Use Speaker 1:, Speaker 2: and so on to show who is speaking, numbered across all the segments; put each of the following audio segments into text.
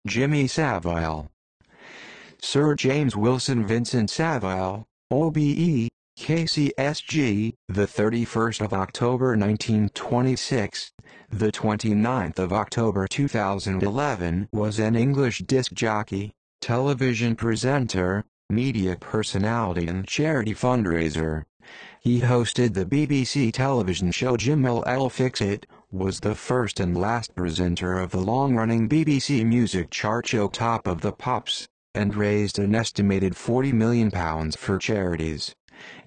Speaker 1: Jimmy Savile. Sir James Wilson Vincent Savile, OBE, KCSG, the 31st of October 1926, the 29th of October 2011, was an English disc jockey, television presenter, media personality and charity fundraiser. He hosted the BBC television show Jim'll Fix It, was the first and last presenter of the long-running BBC music chart show Top of the Pops, and raised an estimated £40 million for charities.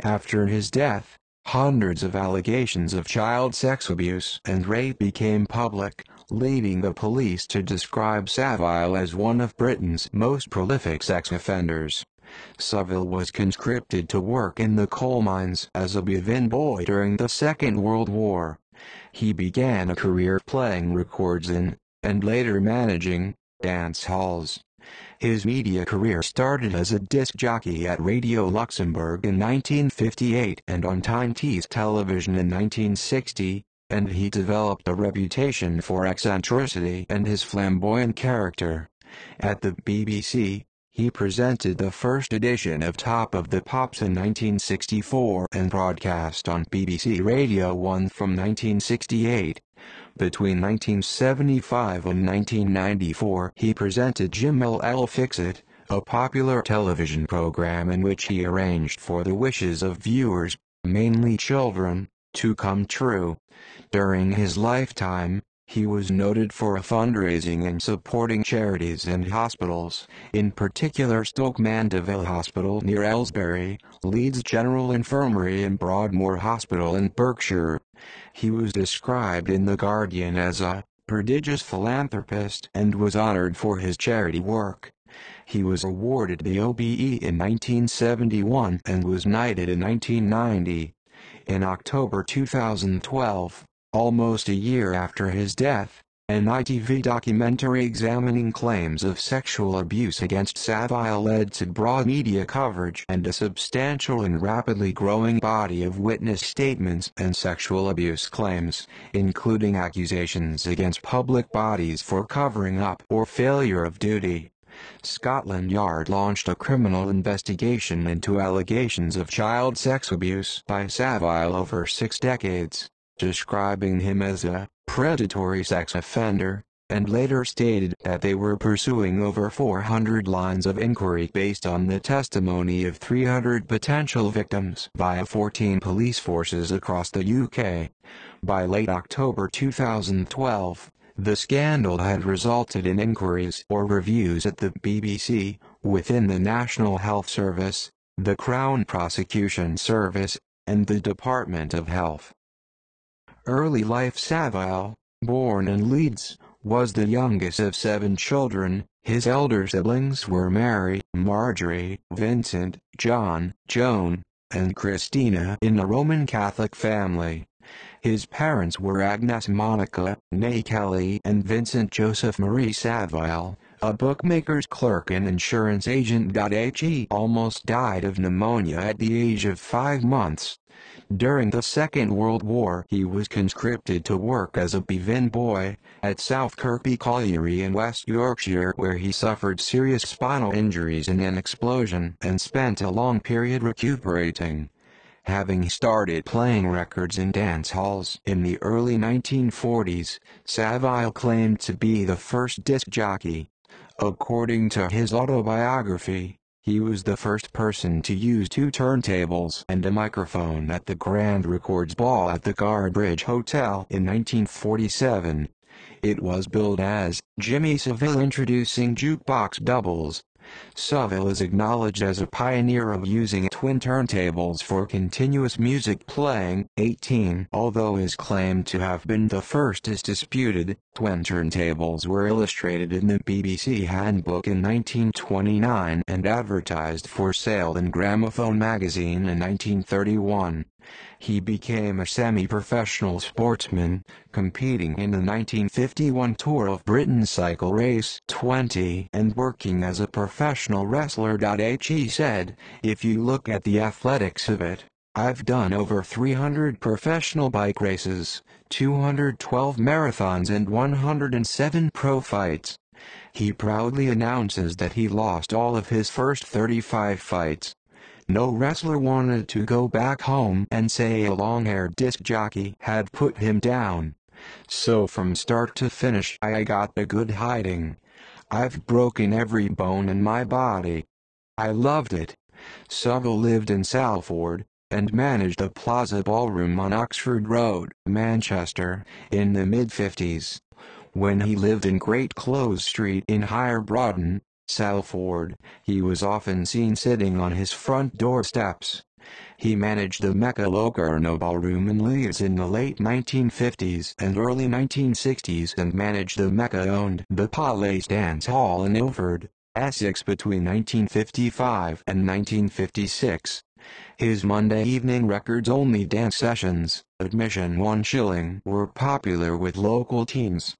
Speaker 1: After his death, hundreds of allegations of child sex abuse and rape became public, leading the police to describe Savile as one of Britain's most prolific sex offenders. Savile was conscripted to work in the coal mines as a Bivin boy during the Second World War. He began a career playing records in, and later managing, dance halls. His media career started as a disc jockey at Radio Luxembourg in 1958 and on Tyne Tees Television in 1960, and he developed a reputation for eccentricity and his flamboyant character. At the BBC, he presented the first edition of Top of the Pops in 1964 and broadcast on BBC Radio 1 from 1968. Between 1975 and 1994, he presented Jim'll Fix It, a popular television program in which he arranged for the wishes of viewers, mainly children, to come true. During his lifetime, he was noted for fundraising and supporting charities and hospitals, in particular Stoke Mandeville Hospital near Aylesbury, Leeds General Infirmary and Broadmoor Hospital in Berkshire. He was described in The Guardian as a prodigious philanthropist and was honored for his charity work. He was awarded the OBE in 1971 and was knighted in 1990. In October 2012, almost a year after his death, an ITV documentary examining claims of sexual abuse against Savile led to broad media coverage and a substantial and rapidly growing body of witness statements and sexual abuse claims, including accusations against public bodies for covering up or failure of duty. Scotland Yard launched a criminal investigation into allegations of child sex abuse by Savile over 6 decades, describing him as a predatory sex offender, and later stated that they were pursuing over 400 lines of inquiry based on the testimony of 300 potential victims via 14 police forces across the UK. By late October 2012, the scandal had resulted in inquiries or reviews at the BBC, within the National Health Service, the Crown Prosecution Service, and the Department of Health. Early life. Savile, born in Leeds, was the youngest of 7 children. His elder siblings were Mary, Marjorie, Vincent, John, Joan, and Christina in a Roman Catholic family. His parents were Agnes Monica, née Kelly, and Vincent Joseph Marie Savile, a bookmaker's clerk and insurance agent. He almost died of pneumonia at the age of 5 months. During the Second World War, he was conscripted to work as a Bivin boy at South Kirkby Colliery in West Yorkshire, where he suffered serious spinal injuries in an explosion and spent a long period recuperating. Having started playing records in dance halls in the early 1940s, Savile claimed to be the first disc jockey. According to his autobiography, he was the first person to use 2 turntables and a microphone at the Grand Records Ball at the Guardbridge Hotel in 1947. It was billed as Jimmy Savile introducing jukebox doubles. Savile is acknowledged as a pioneer of using twin turntables for continuous music playing. 18. Although his claim to have been the first is disputed, twin turntables were illustrated in the BBC Handbook in 1929 and advertised for sale in Gramophone magazine in 1931. He became a semi-professional sportsman, competing in the 1951 Tour of Britain Cycle Race 20 and working as a professional wrestler. He said, "If you look at the athletics of it, I've done over 300 professional bike races, 212 marathons and 107 pro fights. He proudly announces that he lost all of his first 35 fights. No wrestler wanted to go back home and say a long-haired disc jockey had put him down. So from start to finish I got the good hiding. I've broken every bone in my body. I loved it. Savile lived in Salford, and managed a Plaza Ballroom on Oxford Road, Manchester, in the mid-50s. When he lived in Great Close Street in Higher Broughton, Salford, he was often seen sitting on his front door steps. He managed the Mecca Locarno Ballroom in Leeds in the late 1950s and early 1960s and managed the Mecca-owned The Palace Dance Hall in Ilford, Essex between 1955 and 1956. His Monday evening records-only dance sessions, admission 1 shilling, were popular with local teens.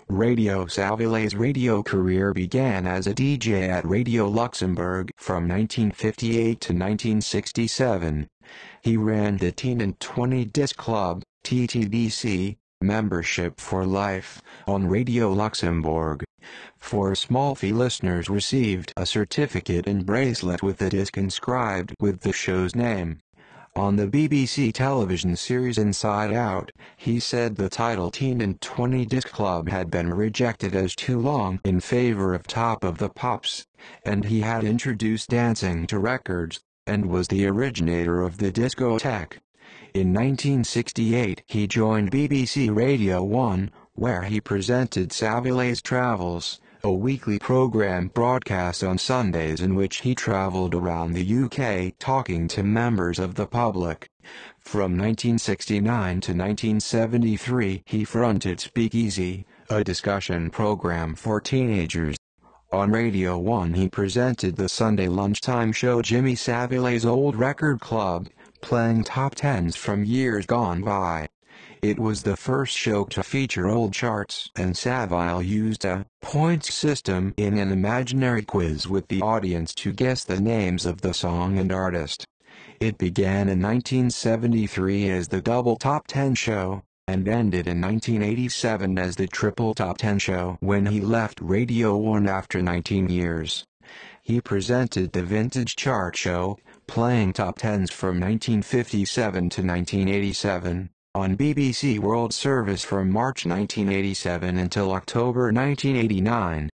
Speaker 1: Radio Savile's radio career began as a DJ at Radio Luxembourg from 1958 to 1967. He ran the Teen and 20 Disc Club, TTDC, membership for life, on Radio Luxembourg. 4 small fee listeners received a certificate and bracelet with the disc inscribed with the show's name. On the BBC television series Inside Out, he said the title Teen and 20 Disc Club had been rejected as too long in favor of Top of the Pops, and he had introduced dancing to records, and was the originator of the discotheque. In 1968 he joined BBC Radio 1, where he presented Savile's Travels, a weekly program broadcast on Sundays in which he traveled around the UK talking to members of the public. From 1969 to 1973 he fronted Speakeasy, a discussion program for teenagers. On Radio 1 he presented the Sunday lunchtime show Jimmy Savile's Old Record Club, playing top tens from years gone by. It was the first show to feature old charts, and Savile used a points system in an imaginary quiz with the audience to guess the names of the song and artist. It began in 1973 as the Double Top 10 show, and ended in 1987 as the Triple Top 10 show when he left Radio 1 after 19 years. He presented the Vintage Chart Show, playing top tens from 1957 to 1987. On BBC World Service from March 1987 until October 1989.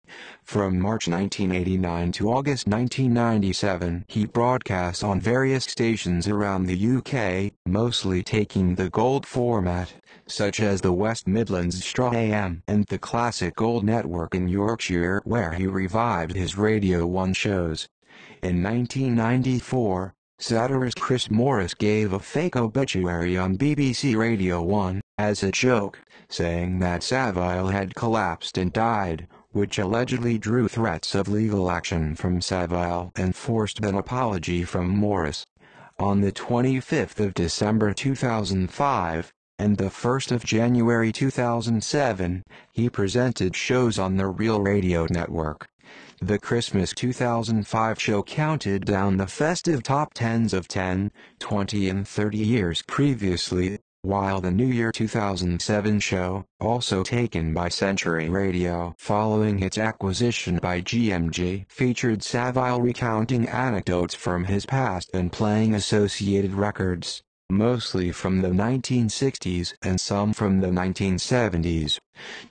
Speaker 1: From March 1989 to August 1997 he broadcast on various stations around the UK, mostly taking the gold format, such as the West Midlands Straw AM and the Classic Gold Network in Yorkshire, where he revived his Radio 1 shows. In 1994, satirist Chris Morris gave a fake obituary on BBC Radio 1, as a joke, saying that Savile had collapsed and died, which allegedly drew threats of legal action from Savile and forced an apology from Morris. On the 25th of December 2005, and the 1st of January 2007, he presented shows on the Real Radio Network. The Christmas 2005 show counted down the festive top tens of 10, 20 and 30 years previously, while the New Year 2007 show, also taken by Century Radio following its acquisition by GMG, featured Savile recounting anecdotes from his past and playing associated records, mostly from the 1960s and some from the 1970s.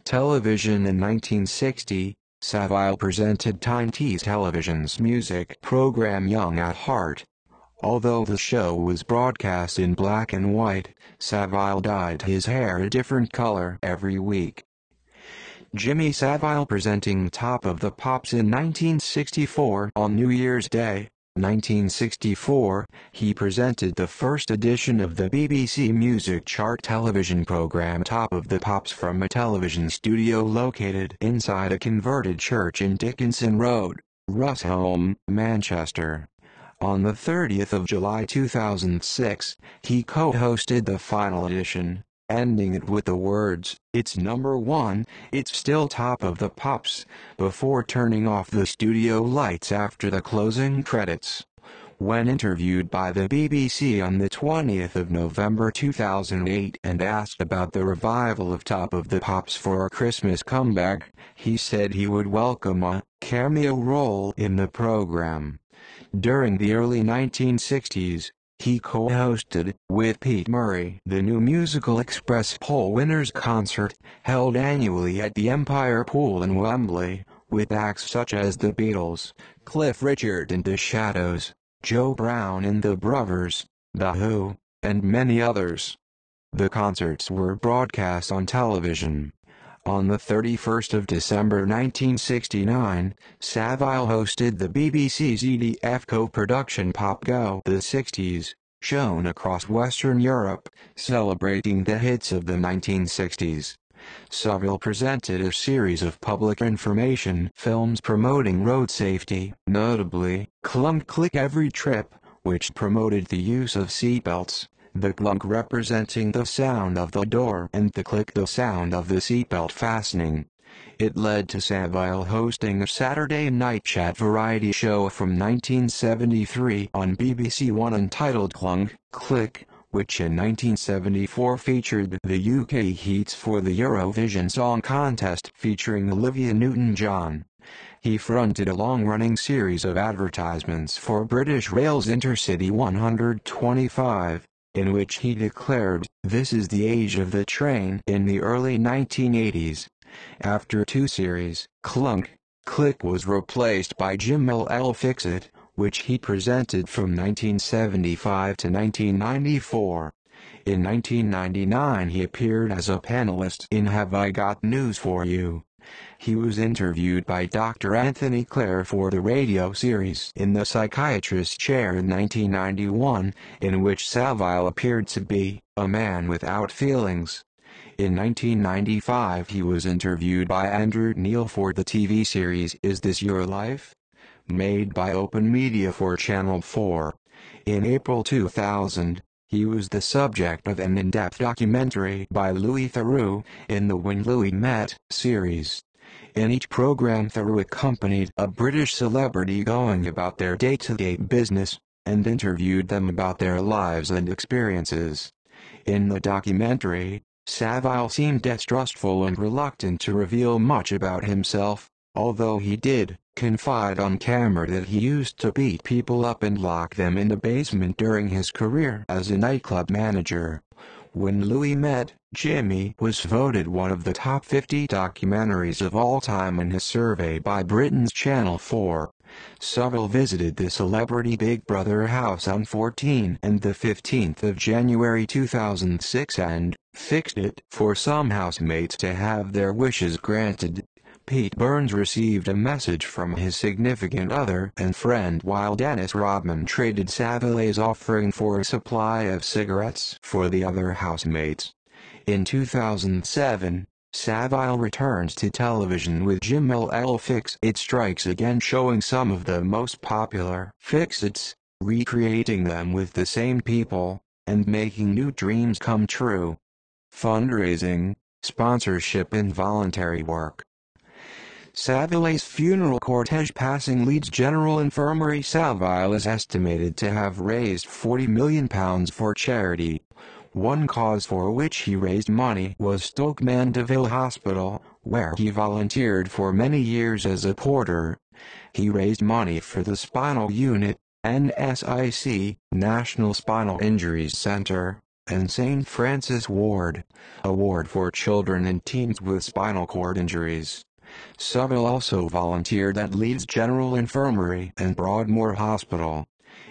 Speaker 1: Television in 1960, Savile presented Time Tease Television's music program Young at Heart. Although the show was broadcast in black and white, Savile dyed his hair a different color every week. Jimmy Savile presenting Top of the Pops in 1964 on New Year's Day, 1964, he presented the first edition of the BBC Music Chart television program Top of the Pops from a television studio located inside a converted church in Dickinson Road, Rusholme, Manchester. On the 30th of July 2006, he co-hosted the final edition, ending it with the words, "It's number 1, it's still Top of the Pops," before turning off the studio lights after the closing credits. When interviewed by the BBC on the 20th of November 2008 and asked about the revival of Top of the Pops for a Christmas comeback, he said he would welcome a cameo role in the program. During the early 1960s, he co-hosted, with Pete Murray, the New Musical Express Poll Winners concert, held annually at the Empire Pool in Wembley, with acts such as the Beatles, Cliff Richard and the Shadows, Joe Brown and the Brothers, The Who, and many others. The concerts were broadcast on television. On the 31st of December 1969, Savile hosted the BBC's EDF co-production Pop Go the 60s, shown across Western Europe, celebrating the hits of the 1960s. Savile presented a series of public information films promoting road safety, notably, Clunk Click Every Trip, which promoted the use of seatbelts, the clunk representing the sound of the door and the click the sound of the seatbelt fastening. It led to Savile hosting a Saturday night chat variety show from 1973 on BBC One entitled Clunk Click, which in 1974 featured the UK heats for the Eurovision Song Contest featuring Olivia Newton-John. He fronted a long-running series of advertisements for British Rail's Intercity 125, in which he declared, "This is the age of the train," in the early 1980s. After two series, Clunk Click was replaced by Jim'll Fix It, which he presented from 1975 to 1994. In 1999 he appeared as a panelist in Have I Got News For You? He was interviewed by Dr. Anthony Clare for the radio series In the Psychiatrist's Chair in 1991, in which Savile appeared to be a man without feelings. In 1995 he was interviewed by Andrew Neil for the TV series Is This Your Life?, made by Open Media for Channel 4. In April 2000, he was the subject of an in-depth documentary by Louis Theroux in the When Louis Met series. In each program Theroux accompanied a British celebrity going about their day-to-day business, and interviewed them about their lives and experiences. In the documentary, Savile seemed distrustful and reluctant to reveal much about himself, although he did confide on camera that he used to beat people up and lock them in the basement during his career as a nightclub manager. When Louis Met Jimmy was voted one of the top 50 documentaries of all time in his survey by Britain's Channel 4. Savile visited the celebrity Big Brother house on 14 and the 15th of January 2006 and fixed it for some housemates to have their wishes granted. Pete Burns received a message from his significant other and friend while Dennis Rodman traded Savile's offering for a supply of cigarettes for the other housemates. In 2007, Savile returned to television with Jim'll Fix It Strikes Again, showing some of the most popular Fix-Its, recreating them with the same people, and making new dreams come true. Fundraising, sponsorship and voluntary work. Savile's funeral cortege passing Leeds General Infirmary. Savile is estimated to have raised £40 million for charity. One cause for which he raised money was Stoke Mandeville Hospital, where he volunteered for many years as a porter. He raised money for the Spinal Unit, NSIC, National Spinal Injuries Center, and St. Francis Ward, a ward for children and teens with spinal cord injuries. Savile also volunteered at Leeds General Infirmary and Broadmoor Hospital.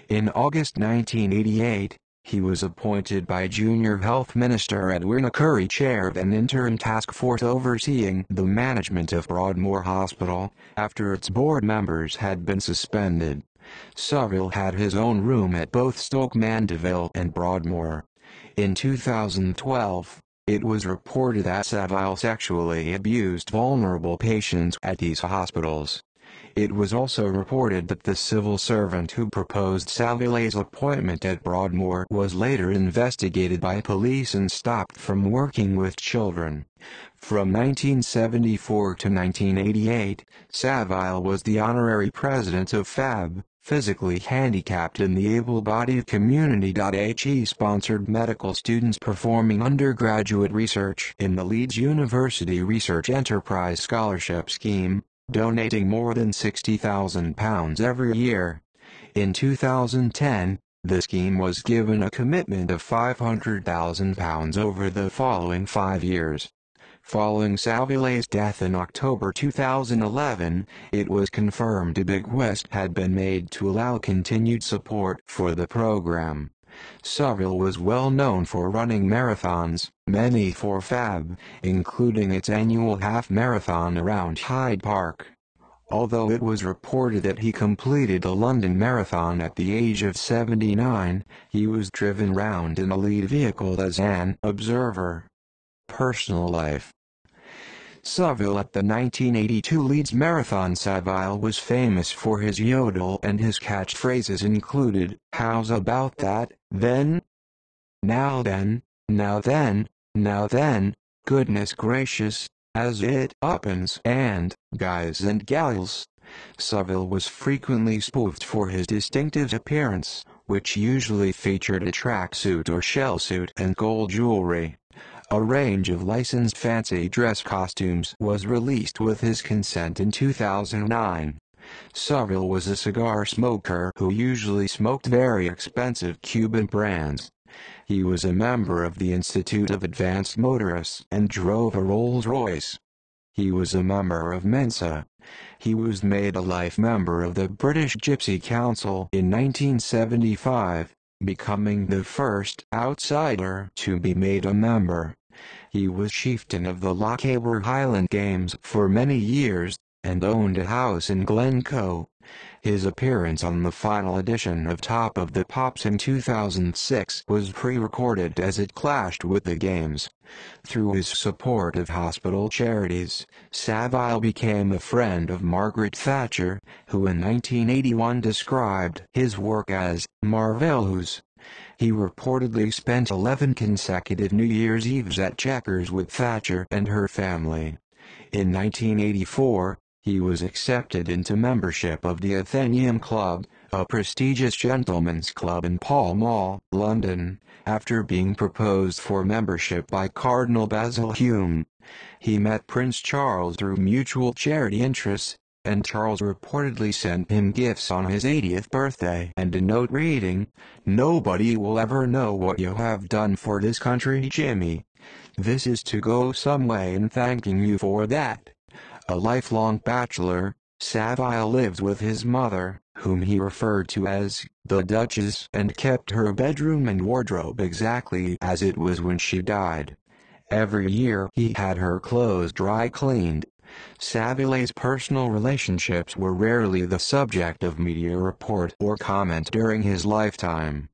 Speaker 1: In August 1988, he was appointed by Junior Health Minister Edwina Currie chair of an interim task force overseeing the management of Broadmoor Hospital, after its board members had been suspended. Savile had his own room at both Stoke Mandeville and Broadmoor. In 2012, it was reported that Savile sexually abused vulnerable patients at these hospitals. It was also reported that the civil servant who proposed Savile's appointment at Broadmoor was later investigated by police and stopped from working with children. From 1974 to 1988, Savile was the honorary president of FAB, physically handicapped in the able-bodied community. He sponsored medical students performing undergraduate research in the Leeds University Research Enterprise Scholarship Scheme, donating more than £60,000 every year. In 2010, the scheme was given a commitment of £500,000 over the following 5 years. Following Savile's death in October 2011, it was confirmed a big request had been made to allow continued support for the program. Savile was well known for running marathons, many for FAB, including its annual half-marathon around Hyde Park. Although it was reported that he completed the London Marathon at the age of 79, he was driven round in a lead vehicle as an observer. Personal life. Savile. At the 1982 Leeds Marathon, Savile was famous for his yodel, and his catchphrases included, "How's about that, then? Now then, now then, now then, goodness gracious, as it happens," and "guys and gals." Savile was frequently spoofed for his distinctive appearance, which usually featured a tracksuit or shell suit and gold jewelry. A range of licensed fancy dress costumes was released with his consent in 2009. Savile was a cigar smoker who usually smoked very expensive Cuban brands. He was a member of the Institute of Advanced Motorists and drove a Rolls-Royce. He was a member of Mensa. He was made a life member of the British Gypsy Council in 1975, becoming the first outsider to be made a member. He was chieftain of the Lochaber Highland Games for many years, and owned a house in Glencoe. His appearance on the final edition of Top of the Pops in 2006 was pre-recorded as it clashed with the games. Through his support of hospital charities, Savile became a friend of Margaret Thatcher, who in 1981 described his work as marvelous. He reportedly spent 11 consecutive New Year's Eves at Chequers with Thatcher and her family. In 1984, he was accepted into membership of the Athenaeum Club, a prestigious gentlemen's club in Pall Mall, London, after being proposed for membership by Cardinal Basil Hume. He met Prince Charles through mutual charity interests, and Charles reportedly sent him gifts on his 80th birthday and a note reading, "Nobody will ever know what you have done for this country, Jimmy. This is to go some way in thanking you for that." A lifelong bachelor, Savile lived with his mother, whom he referred to as the Duchess, and kept her bedroom and wardrobe exactly as it was when she died. Every year he had her clothes dry cleaned. Savile's personal relationships were rarely the subject of media report or comment during his lifetime.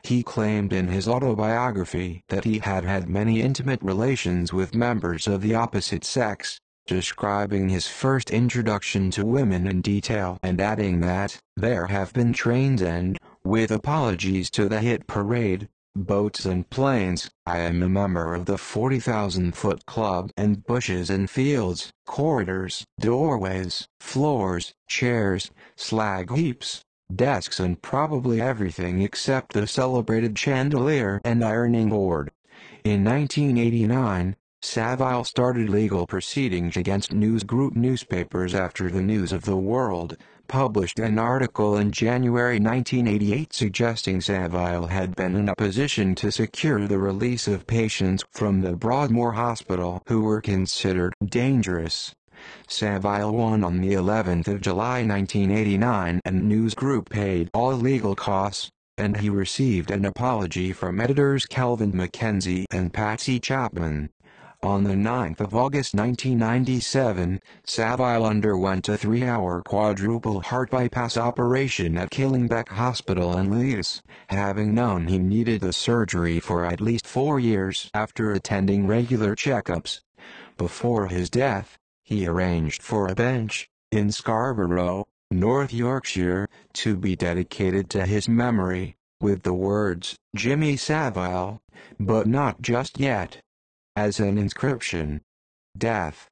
Speaker 1: He claimed in his autobiography that he had had many intimate relations with members of the opposite sex, describing his first introduction to women in detail and adding that, "There have been trains and, with apologies to the hit parade, boats and planes, I am a member of the 40,000-foot club, and bushes and fields, corridors, doorways, floors, chairs, slag heaps, desks, and probably everything except the celebrated chandelier and ironing board." In 1989, Savile started legal proceedings against News Group newspapers after the News of the World published an article in January 1988 suggesting Savile had been in a position to secure the release of patients from the Broadmoor Hospital who were considered dangerous. Savile won on the 11th of July 1989, and News Group paid all legal costs, and he received an apology from editors Kelvin Mackenzie and Patsy Chapman. On the 9th of August 1997, Savile underwent a 3-hour quadruple heart bypass operation at Killingbeck Hospital in Leeds, having known he needed the surgery for at least 4 years after attending regular checkups. Before his death, he arranged for a bench in Scarborough, North Yorkshire, to be dedicated to his memory, with the words, "Jimmy Savile, but not just yet," as an inscription. Death.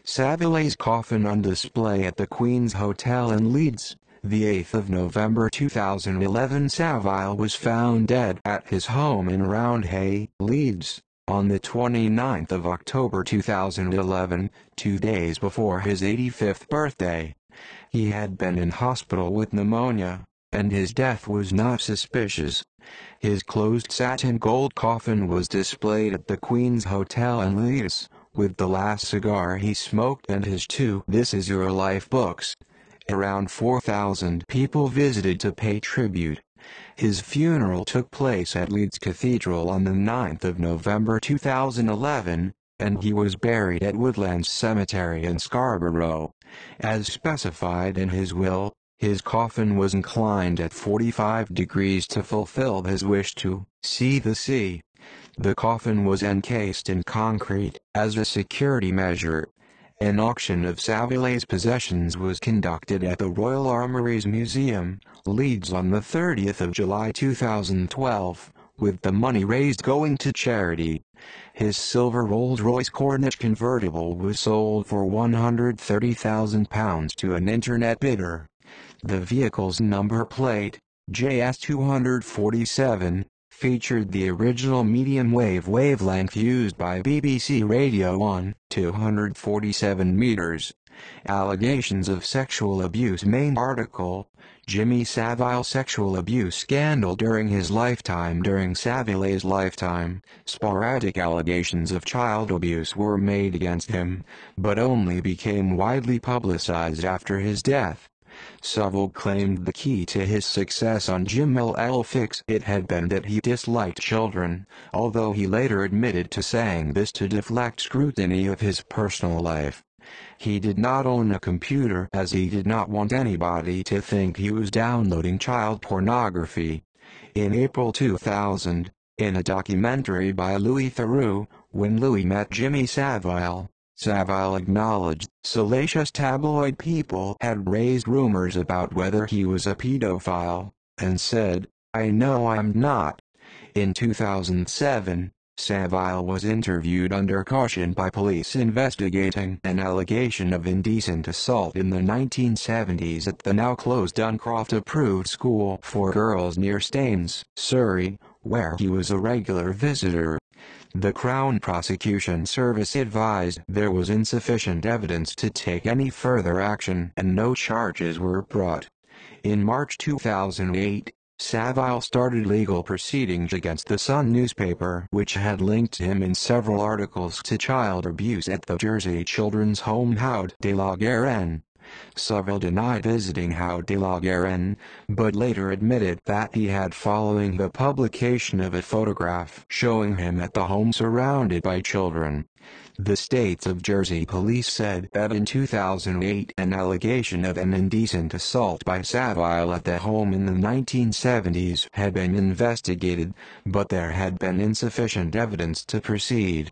Speaker 1: Savile's coffin on display at the Queen's Hotel in Leeds, The 8th of November 2011, Savile was found dead at his home in Roundhay, Leeds. On the 29th of October 2011, 2 days before his 85th birthday. He had been in hospital with pneumonia, and his death was not suspicious. His closed satin gold coffin was displayed at the Queen's Hotel in Leeds, with the last cigar he smoked and his two "This Is Your Life" books. Around 4,000 people visited to pay tribute. His funeral took place at Leeds Cathedral on the 9th of November 2011, and he was buried at Woodlands Cemetery in Scarborough. As specified in his will, his coffin was inclined at 45 degrees to fulfill his wish to see the sea. The coffin was encased in concrete, as a security measure. An auction of Savile's possessions was conducted at the Royal Armouries Museum, Leeds on the 30th of July 2012, with the money raised going to charity. His silver Rolls-Royce Corniche convertible was sold for £130,000 to an internet bidder. The vehicle's number plate, JS247, featured the original medium-wave wavelength used by BBC Radio 1, 247 meters. Allegations of sexual abuse. Main article, Jimmy Savile sexual abuse scandal during his lifetime. During Savile's lifetime, sporadic allegations of child abuse were made against him, but only became widely publicized after his death. Savile claimed the key to his success on Jim'll Fix It had been that he disliked children, although he later admitted to saying this to deflect scrutiny of his personal life. He did not own a computer as he did not want anybody to think he was downloading child pornography. In April 2000, in a documentary by Louis Theroux, When Louis Met Jimmy Savile, Savile acknowledged salacious tabloid people had raised rumors about whether he was a pedophile, and said, "I know I'm not." In 2007, Savile was interviewed under caution by police investigating an allegation of indecent assault in the 1970s at the now-closed Duncroft-approved school for girls near Staines, Surrey, where he was a regular visitor. The Crown Prosecution Service advised there was insufficient evidence to take any further action and no charges were brought. In March 2008, Savile started legal proceedings against the Sun newspaper, which had linked him in several articles to child abuse at the Jersey children's home Haut de la Garenne. Savile denied visiting Haut de la Garenne, but later admitted that he had following the publication of a photograph showing him at the home surrounded by children. The States of Jersey police said that in 2008 an allegation of an indecent assault by Savile at the home in the 1970s had been investigated, but there had been insufficient evidence to proceed.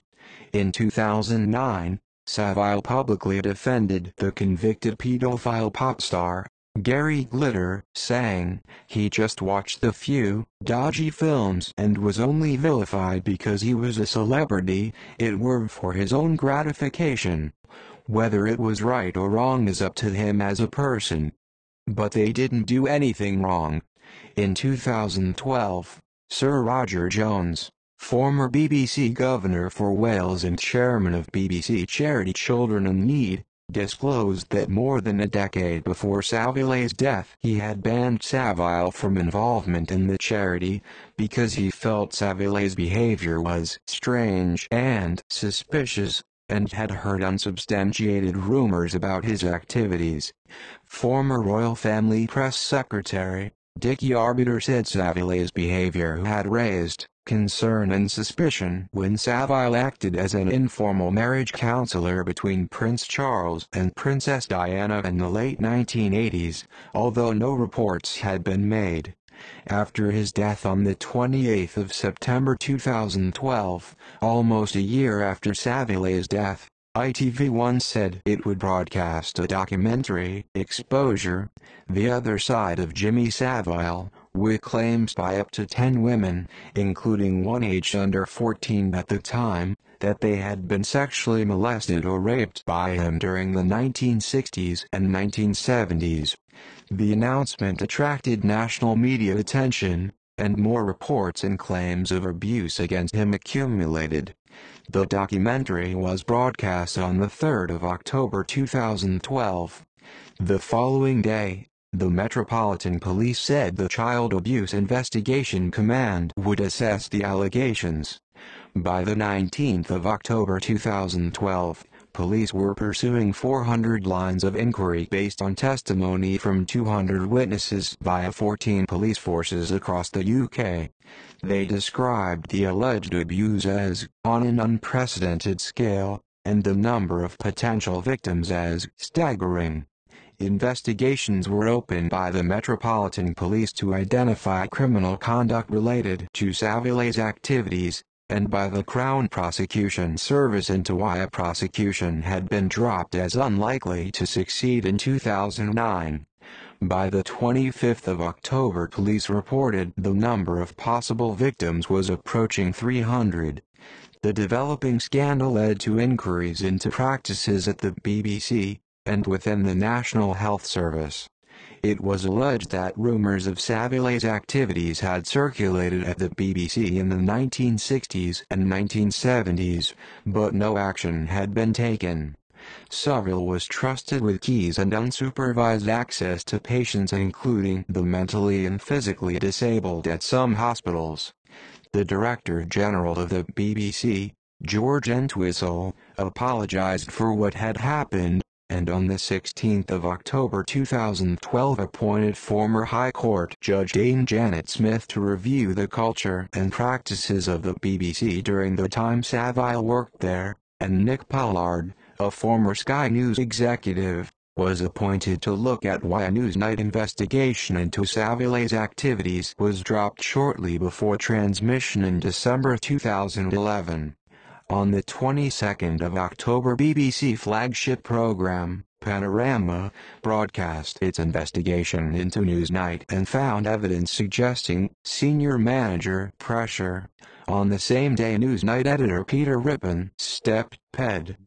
Speaker 1: In 2009, Savile publicly defended the convicted pedophile pop star, Gary Glitter, saying, "He just watched the few dodgy films and was only vilified because he was a celebrity. It were for his own gratification. Whether it was right or wrong is up to him as a person. But they didn't do anything wrong." In 2012, Sir Roger Jones, former BBC Governor for Wales and chairman of BBC charity Children in Need, disclosed that more than a decade before Savile's death he had banned Savile from involvement in the charity, because he felt Savile's behavior was strange and suspicious, and had heard unsubstantiated rumors about his activities. Former royal family press secretary, Dickie Arbiter said Savile's behavior had raised concern and suspicion when Savile acted as an informal marriage counselor between Prince Charles and Princess Diana in the late 1980s, although no reports had been made. After his death on the 28th of September 2012, almost a year after Savile's death, ITV1 said it would broadcast a documentary, Exposure, The Other Side of Jimmy Savile, with claims by up to 10 women, including one aged under 14 at the time, that they had been sexually molested or raped by him during the 1960s and 1970s. The announcement attracted national media attention, and more reports and claims of abuse against him accumulated. The documentary was broadcast on the 3rd of October 2012. The following day, the Metropolitan Police said the Child Abuse Investigation Command would assess the allegations. By the 19th of October 2012, police were pursuing 400 lines of inquiry based on testimony from 200 witnesses via 14 police forces across the UK. They described the alleged abuse as on an unprecedented scale, and the number of potential victims as staggering. Investigations were opened by the Metropolitan Police to identify criminal conduct related to Savile's activities, and by the Crown Prosecution Service into why a prosecution had been dropped as unlikely to succeed in 2009. By the 25th of October, police reported the number of possible victims was approaching 300. The developing scandal led to inquiries into practices at the BBC, and within the National Health Service. It was alleged that rumors of Savile's activities had circulated at the BBC in the 1960s and 1970s, but no action had been taken. Savile was trusted with keys and unsupervised access to patients including the mentally and physically disabled at some hospitals. The Director General of the BBC, George Entwistle, apologized for what had happened, and on the 16th of October 2012 appointed former High Court Judge Dame Janet Smith to review the culture and practices of the BBC during the time Savile worked there, and Nick Pollard, a former Sky News executive, was appointed to look at why a Newsnight investigation into Savile's activities was dropped shortly before transmission in December 2011. On the 22nd of October, BBC flagship program, Panorama, broadcast its investigation into Newsnight and found evidence suggesting senior manager pressure. On the same day, Newsnight editor Peter Rippon stepped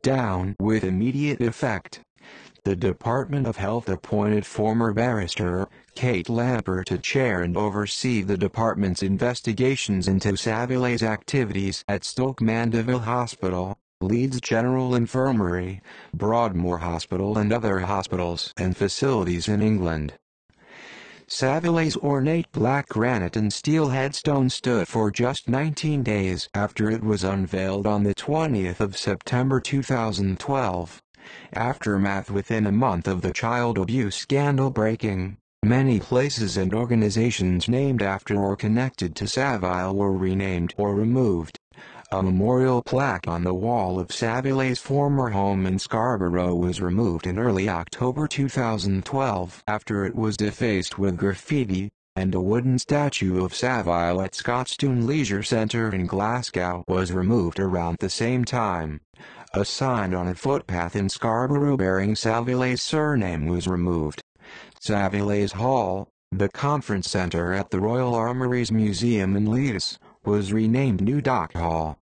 Speaker 1: down with immediate effect. The Department of Health appointed former barrister Kate Lampert to chair and oversee the department's investigations into Savile's activities at Stoke Mandeville Hospital, Leeds General Infirmary, Broadmoor Hospital and other hospitals and facilities in England. Savile's ornate black granite and steel headstone stood for just 19 days after it was unveiled on the 20th of September 2012. Aftermath: within a month of the child abuse scandal breaking, many places and organizations named after or connected to Savile were renamed or removed. A memorial plaque on the wall of Savile's former home in Scarborough was removed in early October 2012 after it was defaced with graffiti, and a wooden statue of Savile at Scotstoun Leisure Centre in Glasgow was removed around the same time. A sign on a footpath in Scarborough bearing Savile's surname was removed. Savile's Hall, the conference centre at the Royal Armouries Museum in Leeds, was renamed New Dock Hall.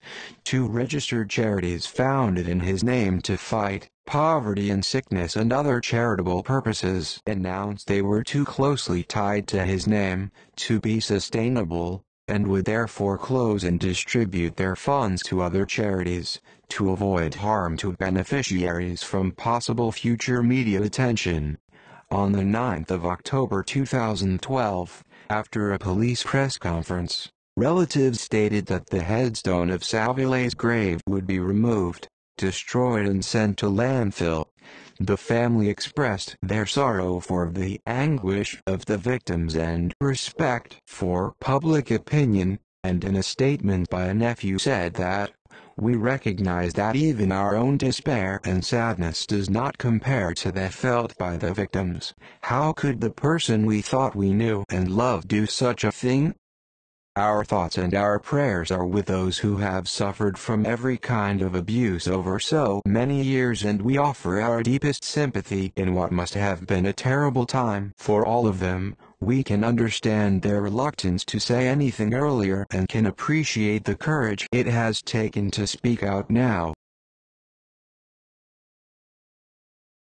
Speaker 1: 2 registered charities founded in his name to fight poverty and sickness and other charitable purposes announced they were too closely tied to his name to be sustainable, and would therefore close and distribute their funds to other charities, to avoid harm to beneficiaries from possible future media attention. On the 9th of October 2012, after a police press conference, relatives stated that the headstone of Savile's grave would be removed, destroyed and sent to landfill. The family expressed their sorrow for the anguish of the victims and respect for public opinion, and in a statement by a nephew said that, "We recognize that even our own despair and sadness does not compare to that felt by the victims. How could the person we thought we knew and loved do such a thing? Our thoughts and our prayers are with those who have suffered from every kind of abuse over so many years, and we offer our deepest sympathy in what must have been a terrible time for all of them. We can understand their reluctance to say anything earlier and can appreciate the courage it has taken to speak out now.